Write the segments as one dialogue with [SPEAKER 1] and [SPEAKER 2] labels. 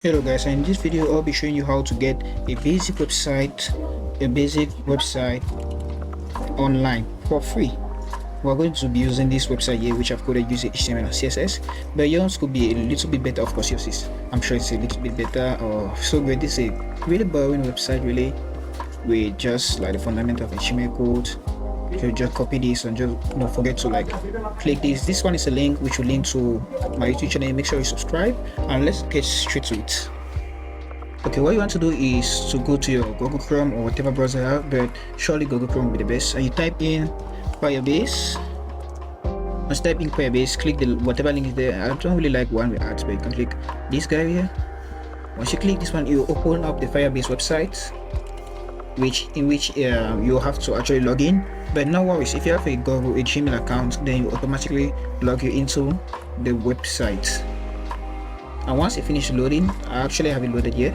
[SPEAKER 1] Hello guys, and in this video I'll be showing you how to get a basic website online for free. We're going to be using this website here, which I've coded using HTML and CSS, but yours could be a little bit better. Of course, yours is, I'm sure it's a little bit better or so great. This is a really boring website, really, with just like the fundamental of HTML code. You just copy this and just don't forget to like click this. This one is a link which will link to my YouTube channel. Make sure you subscribe, and let's get straight to it. Okay, what you want to do is to go to your Google Chrome or whatever browser you have, but surely Google Chrome will be the best. And you type in Firebase. Once you type in Firebase, click the whatever link is there. I don't really like one with ads, but you can click this guy here. Once you click this one, you open up the Firebase website, in which you have to actually log in. But no worries, if you have a Google Gmail account, then you automatically log you into the website. And once you finish loading, I actually have it loaded here,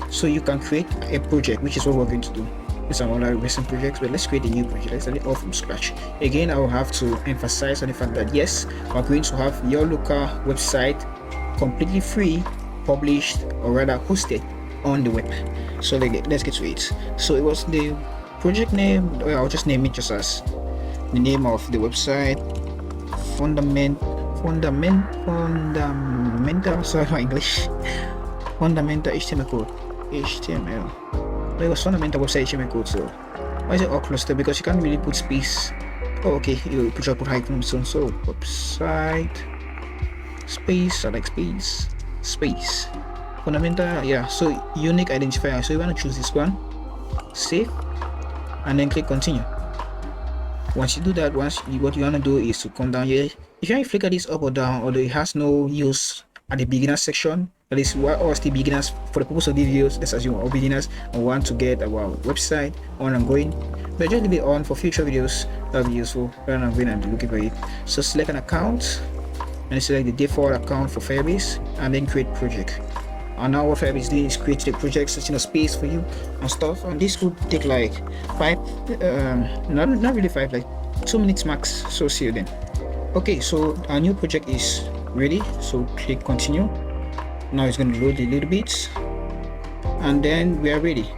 [SPEAKER 1] so you can create a project, which is what we're going to do. These are all our recent projects, but let's create a new project. Let's start it all from scratch. Again, I will have to emphasize on the fact that yes, we're going to have your local website completely free, published or rather hosted on the web. So let's get to it. So it was the project name, I'll just name it just as the name of the website, fundamental, sorry for English, fundamental HTML code, but it was fundamental website HTML code. So why is it all clustered? Because you can't really put space. Oh, okay, you put hyphens. So website space, I like space fundamental, yeah. So unique identifier, so you want to choose this one, save, and then click continue. Once you do that, what you want to do is to come down here. If you flicker this up or down, although it has no use at the beginner section, that is why us the beginners, for the purpose of these videos, let's assume all beginners and want to get our website on and going, but just leave it on for future videos. That'll be useful rather than going and looking for it. So select an account and select the default account for Firebase, and then create project. And now what Firebase is doing is create the project, setting a space for you and stuff, and this could take like not really 5, like 2 minutes max. So see you then. Okay, so our new project is ready, so click continue. Now it's going to load a little bit, and then we are ready.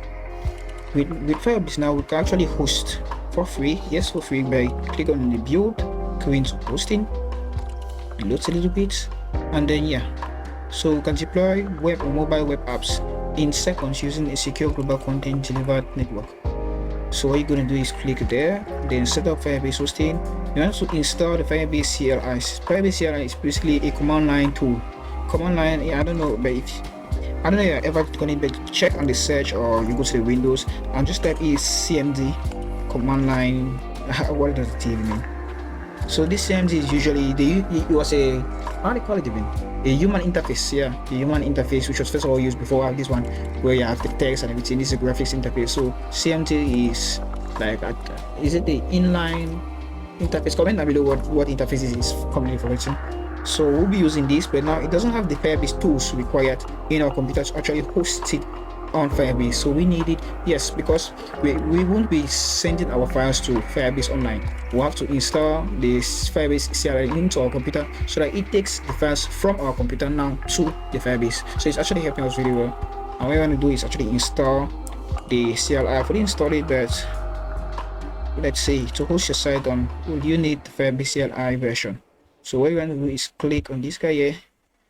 [SPEAKER 1] With Firebase now we can actually host for free, yes, for free, by click on the build, go into hosting, it loads a little bit, and then yeah. So we can deploy web or mobile web apps in seconds using a secure global content delivered network. So what you're going to do is click there, then set up Firebase hosting. You want to install the Firebase CLI. Firebase CLI is basically a command line tool. Command line, yeah, I don't know if you're ever going to check on the search, or you go to the Windows and just type is CMD command line. What does it even mean? So this CMD is usually it was a, how do you call it even? A human interface, yeah, the human interface, which was first of all used before this one, where you have the text and everything. This is a graphics interface. So CMD is like, is it the inline interface? Comment down below what interface is completely forgetting. So we'll be using this, but now it doesn't have the Firebase tools required in our computer to actually host it on Firebase. So we need it, yes, because we won't be sending our files to Firebase online. We'll have to install this Firebase CLI into our computer so that it takes the files from our computer now to the Firebase. So it's actually helping us really well. And what we want to do is actually install the CLI. I've already installed it, but let's say to host your site on, you need the Firebase CLI version. So what you want to do is click on this guy here.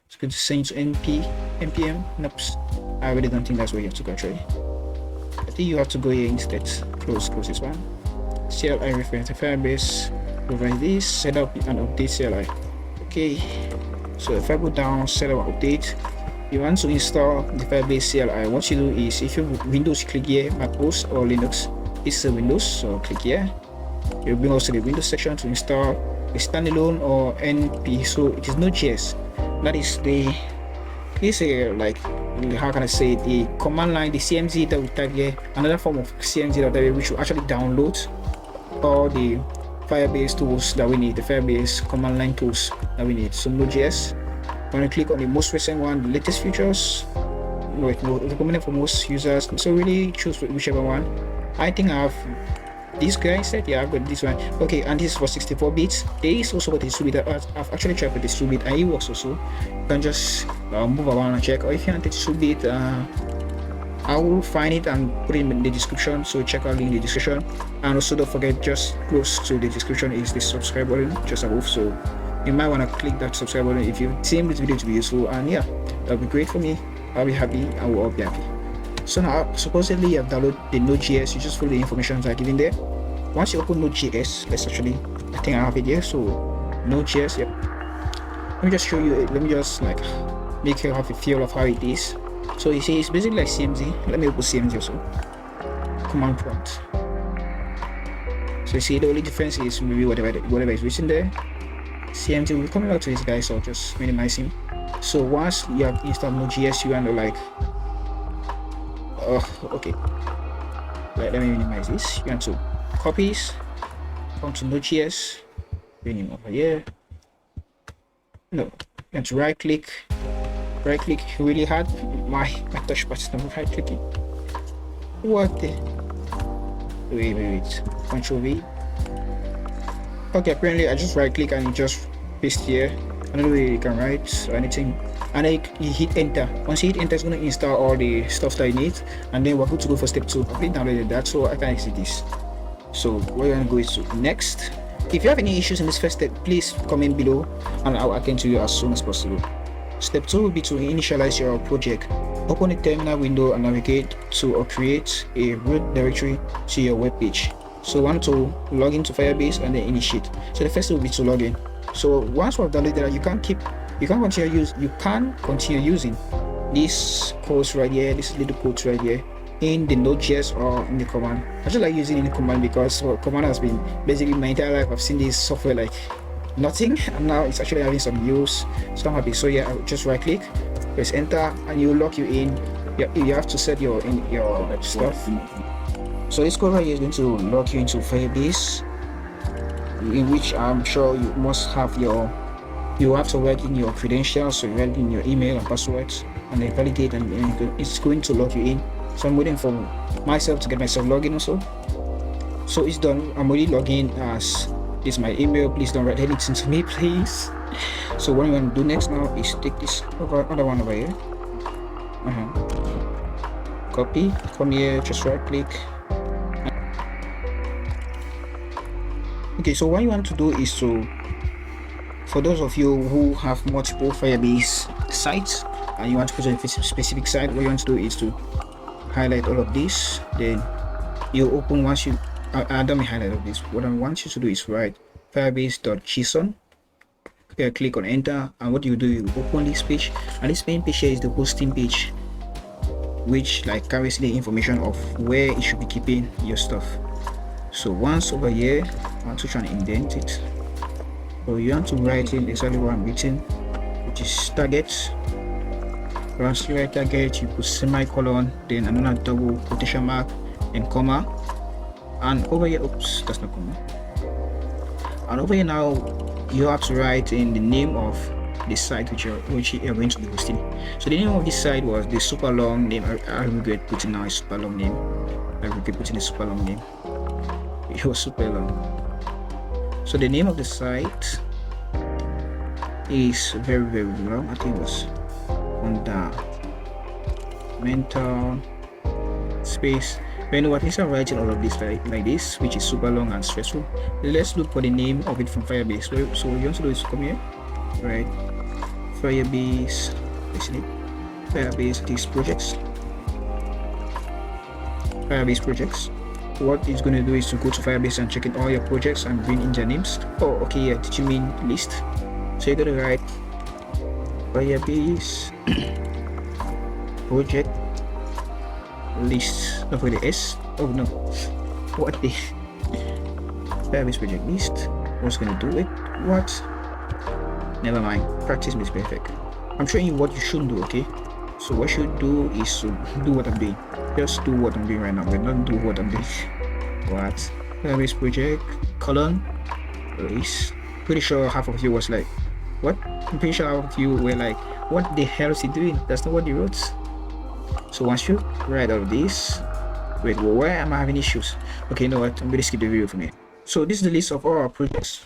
[SPEAKER 1] It's going to send to npm. Nope, I really don't think that's where you have to go actually. I think you have to go here instead. Close this one. CLI reference to Firebase, provide this, set up and update CLI. Okay, so if I go down, set up update, you want to install the Firebase CLI. What you do is, if you're Windows, click here, MacOS or Linux. This is a Windows, so click here. You'll bring us to the Windows section to install a standalone or NP. So it is Node.js. That is like, how can I say it, the command line, the CMD that we type here, another form of CMD that we should actually download all the Firebase tools that we need, the Firebase command line tools that we need. So Node.js, when you click on the most recent one, the latest features, recommended for most users, so really choose whichever one. I think I have this guy said, yeah, I've got this one. Okay, and this is for 64 bits. There is also a 2 bit. I've actually tried for the 2 bit and it works also. You can just move around and check. Or if you want the 2 bit, I will find it and put it in the description, so check out in the description. And also don't forget, just close to the description is the subscribe button just above, so you might want to click that subscribe button if you deem this video to be useful. And yeah, that'll be great for me. I'll be happy and we'll all be happy. So now supposedly I've downloaded the Node.js. You just follow the information that are given there. Once you open Node.js, let's actually, I think I have it here. So Node.js, yep. Let me just show you, let me just like make you have a feel of how it is. So you see, it's basically like CMD. Let me open CMD also. Command prompt. So you see, the only difference is maybe whatever is written there. CMD will come out to this guy, so I'll just minimize him. So once you have installed Node.js, you want to like, okay. Right, let me minimize this. You want to copies, come to Node.js, bring him over here. No, you want to right click really hard. My touchpad is not right clicking. What the? Wait. Control V. Okay, apparently I just right click and you just paste here. Another way you can write or anything. And then you hit enter. Once you hit enter, it's going to install all the stuff that you need. And then we're good to go for step 2. I've already downloaded that, so I can exit this. So what we're going to go is to next. If you have any issues in this first step, please comment below and I'll attend to you as soon as possible. Step 2 will be to initialize your project. Open the terminal window and navigate to or create a root directory to your web page. So want to log into Firebase and then initiate. So the first will be to log in. So once we've downloaded that, you can continue using these codes right here, this little codes right here in the Node.js or in the command. I just like using in the command because command has been basically my entire life. I've seen this software like nothing, and now it's actually having some use, so I'm happy. So yeah, I'll just right click, press enter, and you lock you in. You have to set your stuff. So this code right here is going to lock you into Firebase, in which I'm sure you must have you have to write in your credentials, so you write in your email and passwords, and then validate, and it's going to lock you in. So I'm waiting for myself to get myself logged in also. So it's done. I'm already logged in as this is my email. Please don't write anything to me, please. So what I'm going to do next now is take this other one over here. Copy, come here, just right click. Okay, so what you want to do is to, for those of you who have multiple Firebase sites and you want to put a specific site, what you want to do is to highlight all of this. Then you open, once you I don't highlight of this. What I want you to do is write firebase.json. Okay, click on enter, and what you do, you open this page, and this main page here is the hosting page, which like carries the information of where it should be keeping your stuff. So once over here, I want to try and indent it. So you want to write in exactly what I'm writing, which is target. Once you write target, you put semicolon, then another double quotation mark, and comma. And over here, oops, that's not comma. And over here now, you have to write in the name of the site which you're going to be hosting. So the name of this site was the super long name. I regret putting now a super long name. It was super long. So the name of the site is very, very long. I think it was fundamental space. But you know what, instead of writing all of this like this, which is super long and stressful, let's look for the name of it from Firebase. So what you want to do is come here, right? Firebase, these projects. Firebase projects. What it's going to do is to go to Firebase and check in all your projects and bring in their names. Oh, okay, yeah, did you mean list? So you're going to write Firebase project list. Don't forget the S. Oh no, what the Firebase project list. What's going to do it? What? Never mind. Practice makes perfect. I'm showing you what you shouldn't do, okay? So what you should do is to do what I'm doing. Just do what I'm doing right now, but not do what I'm doing. What? Firebase project colon list. Pretty sure half of you was like, what? I'm pretty sure half of you were like, what the hell is he doing? That's not what he wrote. So once you write all of this, Wait, well, why am I having issues? Okay, you know what? I'm gonna skip the video from here. So this is the list of all our projects.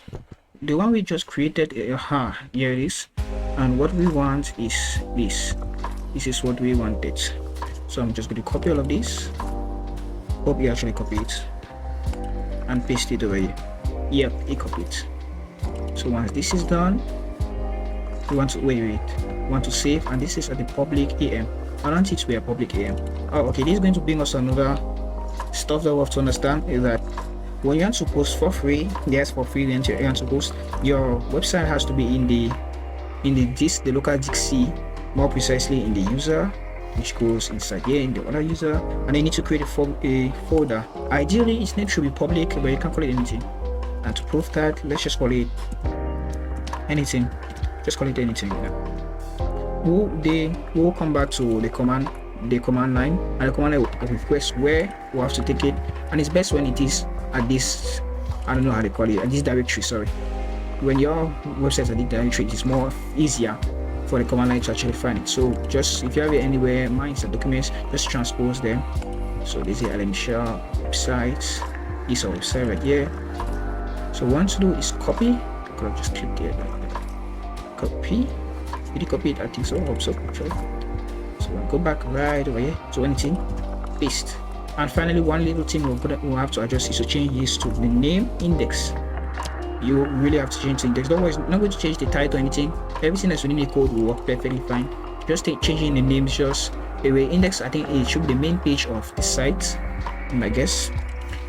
[SPEAKER 1] The one we just created, here it is. And what we want is this. This is what we wanted. So I'm just going to copy all of this. Hope you actually copy it and paste it over here. Yep, it copied. So once this is done, we want to we want to save, and this is at the public AM. I don't teach we are public AM. Oh, okay, this is going to bring us another stuff that we have to understand is that when you want to post for free, yes, for free, then you want to post, your website has to be in the local DC, more precisely in the user, which goes inside here in the other user, and they need to create a folder. Ideally, its name should be public, but you can call it anything. And to prove that, let's just call it anything. Just call it anything. We'll come back to the command line, and the command line will request where we have to take it, and it's best when it is at this, I don't know how they call it, at this directory. Sorry, when your website is at this directory, it's more easier for the command line to actually find it. So just if you have it anywhere, mine is the documents, just transpose them. So this is initial website, is our website right here. So what I want to do is copy. I could have just clicked here. Copy. Did you copy it? I think so. I hope so. Actually. So we'll go back right over here to anything, paste. And finally, one little thing we'll have to adjust is to change this to the name index. You really have to change the index. Don't worry, not going to change the title or anything. Everything that's within the code will work perfectly fine. Just changing the names, just a way index. I think it should be the main page of the site, I guess.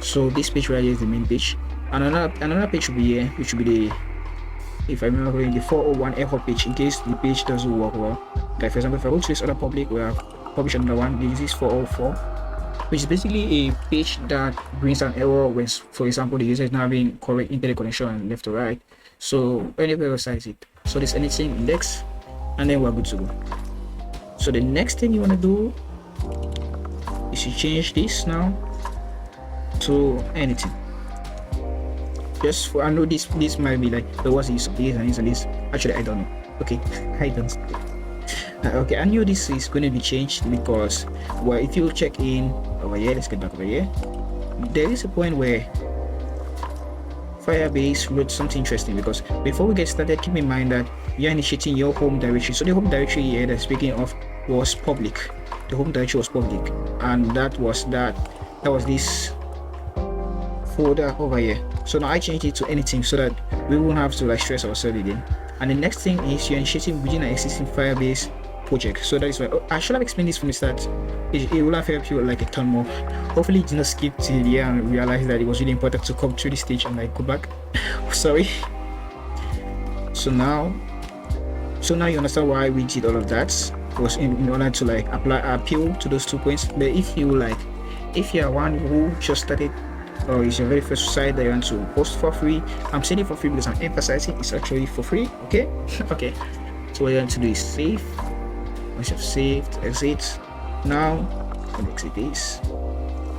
[SPEAKER 1] So this page right here is the main page, and another page should be here, which should be the, if I remember, the 401 error page in case the page doesn't work well. Like for example, if I go to this other public, we have publish another one. This is 404, which is basically a page that brings an error when, for example, the user is not having correct internet connection left to right. So anywhere resize it. So this anything index, and then we're good to go. So the next thing you want to do is you change this now to anything. Just for, I know this might be like, but what's the use of this and this and this? Actually, I don't know. Okay, I don't. Okay, I knew this is going to be changed because, well, if you check in over here, let's get back over here. There is a point where Firebase wrote something interesting, because before we get started, keep in mind that you're initiating your home directory. So the home directory here that speaking of was public. The home directory was public, and that was this folder over here. So now I changed it to anything so that we won't have to like stress ourselves again. And the next thing is you're initiating within an existing Firebase project. So that is why I should have explained this from the start. It will have helped you like a ton more. Hopefully you did not skip till the end and realize that it was really important to come through this stage and like go back. Sorry. So now you understand why we did all of that. It was in order to like appeal to those 2 points. But if you're one who just started, or it's your very first site that you want to post for free, I'm saying it for free because I'm emphasizing it's actually for free. Okay. Okay, so what you want to do is save. Once you've saved, exit. Now exit this.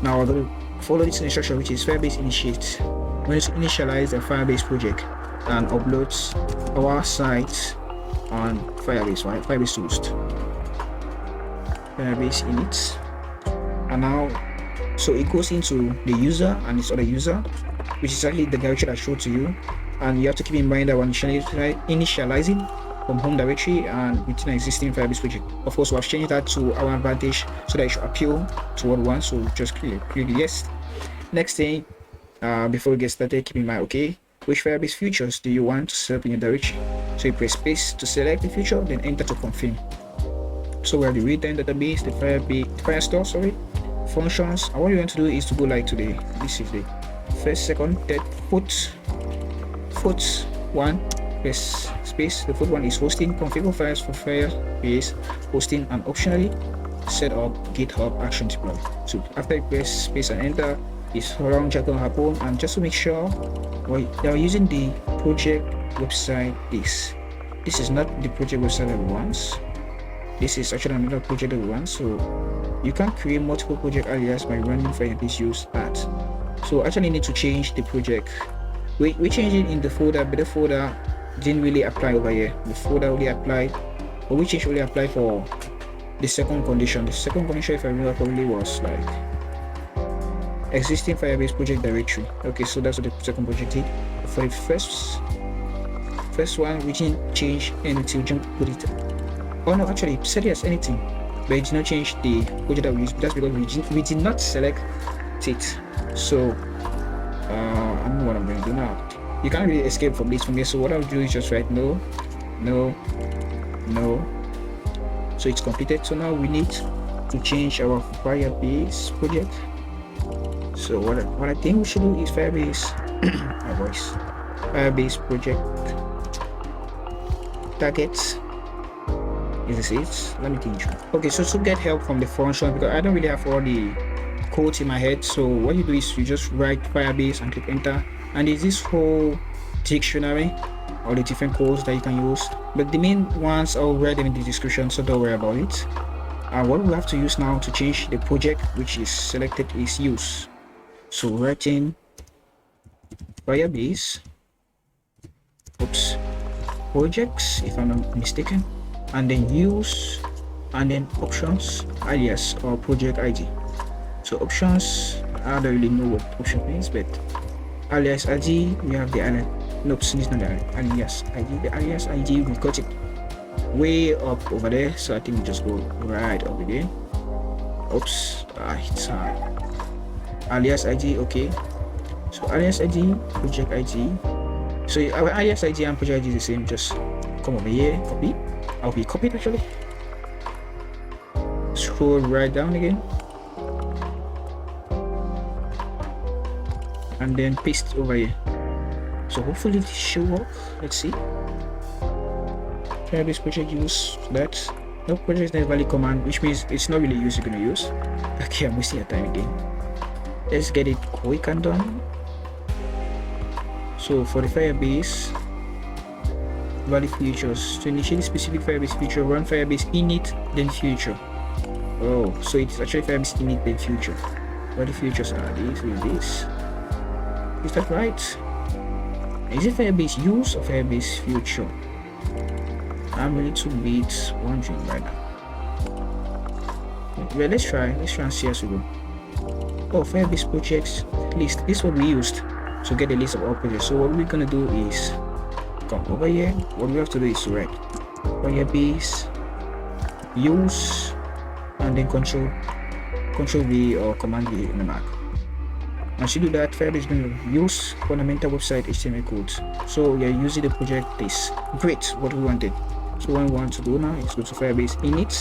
[SPEAKER 1] Now we're going to follow this instruction, which is Firebase initiate. We're going to initialize the Firebase project and uploads our site on Firebase, right? firebase-tools, Firebase init. And now, so it goes into the user and its other user, which is actually the directory that showed to you. And you have to keep in mind that when initializing from home directory and within an existing Firebase project, of course we have changed that to our advantage so that it should appeal to what we want. So just click yes. Next thing, before we get started, keep in mind, okay, which Firebase features do you want to set up in your directory? So you press space to select the feature, then enter to confirm. So we have the read-time database, the Firestore, sorry, functions. And what you want to do is to go like to the, this is the first, second, third, foot one, press space. The foot one is hosting, configure files for Firebase hosting, and optionally set up GitHub action deploy. So after you press space and enter, it's around check on happen. And just to make sure, well, you're using the project website. This is not the project website that we want. This is actually another project that we want. So you can create multiple project alias by running Firebase use at. So actually need to change the project. We changed it in the folder, but the folder didn't really apply over here. The folder only applied, but we changed only apply for the second condition. The second condition, if I remember probably, was like existing Firebase project directory. Okay, so that's what the second project did. For the first one, we didn't change anything, jump put it. Oh no, actually it said yes, anything, but it did not change the project that we used. That's because we did not select it. So I don't know what I'm going to do now. You can't really escape from this from here. So what I'll do is just write no. So it's completed. So now we need to change our Firebase project. So what I think we should do is Firebase Firebase project targets. Is this it? Let me think. Okay, so to get help from the function, because I don't really have all the codes in my head, so what you do is you just write Firebase and click enter, and there's this whole dictionary or the different codes that you can use, but the main ones I'll write them in the description, so don't worry about it. What we have to use now to change the project which is selected is use. So writing Firebase projects, if I'm not mistaken, and then use, and then options alias or project ID. So options, I don't really know what option means, but alias ID, we have the alias. No, this is not the alias ID. The alias ID, we got it way up over there, so I think we just go right up again. Oops, it's alias ID. Okay, so alias ID, project ID. So our alias ID and project ID is the same. Just come over here, copy. I'll be copied actually. Scroll right down again, and then paste it over here. So hopefully this should work. Let's see. Firebase project use that. No project is valid command, which means it's not really use you're gonna use. Okay, I'm wasting your time again. Let's get it quick and done. So for the Firebase valid features, to initiate a specific Firebase feature, run Firebase init then future. Oh, so it's actually Firebase init then future. What the features are these and this? Is that right? Is it Firebase use or Firebase future? I'm a little bit wondering right now. Well, let's try and see as we go. Oh, Firebase projects list. This is what we used to get a list of all projects. So what we're gonna do is come over here. What we have to do is to write Firebase use and then control V or command V in the Mac. Once you do that, Firebase is going to use fundamental website HTML codes. So you're using the project this. Great, what we wanted. So what we want to do now is go to Firebase init.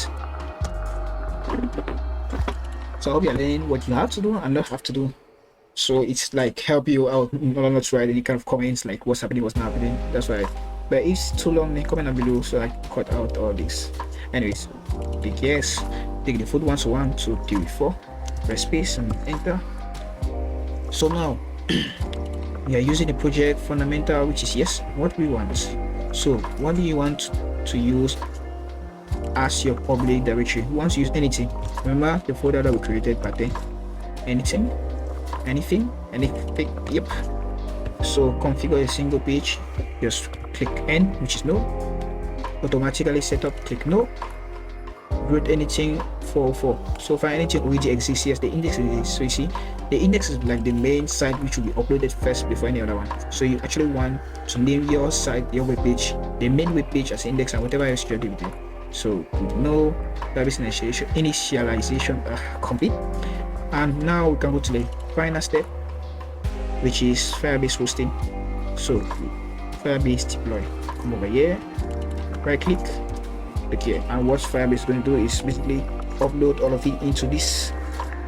[SPEAKER 1] So I hope you're learning what you have to do and not have to do. So it's like help you out, not to write any kind of comments like what's happening, what's not happening. That's why. But if it's too long, then comment down below so I can cut out all this. Anyways, click yes. Take the foot 1 2 3 4. Press space and enter. So now we are using the project fundamental, which is yes, what we want. So what do you want to use as your public directory? Who wants to use anything? Remember the folder that we created back then? Anything, yep. So configure a single page, just click N, which is no. Automatically set up, click no. Root anything 404. So for anything already exists, yes, the index is. So you see, the index is like the main site which will be uploaded first before any other one. So you actually want to name your site, your web page, the main web page as index and whatever else you're doing. So with no database initialization complete. And now we can go to the final step, which is Firebase hosting. So Firebase deploy. Come over here, right click. Okay, and what Firebase is going to do is basically upload all of it into this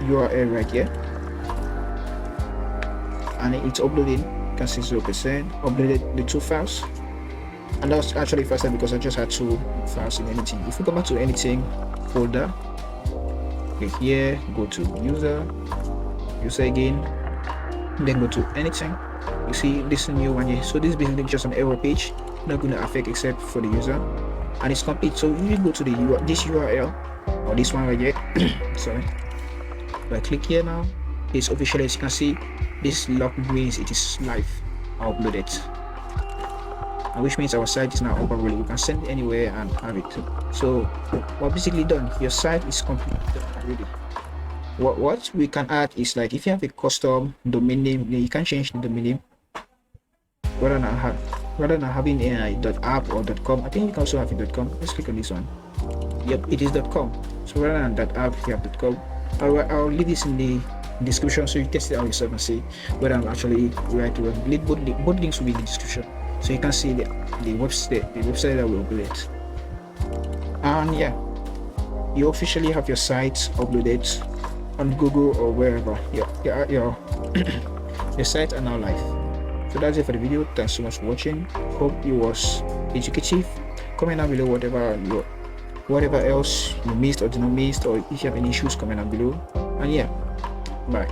[SPEAKER 1] URL right here, and it's uploading. You can see 0% uploaded the 2 files, and that was actually faster because I just had 2 files in anything. If we go back to anything folder, click here, go to user again, then go to anything. You see this new one here. So this is basically just an error page, not going to affect except for the user, and it's complete. So you go to the this URL or this one right here. Sorry, if I click here now, it's official. As you can see, this log means it is live. I upload it, and which means our site is now open. Really, we can send it anywhere and have it. So we're basically done. Your site is complete already. what we can add is like if you have a custom domain name, you can change the domain name rather than having a .app or .com. I think you can also have a .com. Let's click on this one. Yep, it is .com. So rather than .app, you have .com. I'll leave this in the description so you test it out yourself and see whether I'm actually right or wrong. Both links will be in the description so you can see the website that we uploaded. And yeah, you officially have your site uploaded on Google or wherever. Your site are now live. So that's it for the video. Thanks so much for watching. Hope it was educative. Comment down below whatever else you missed or did not miss, or if you have any issues, comment down below. And yeah, bye.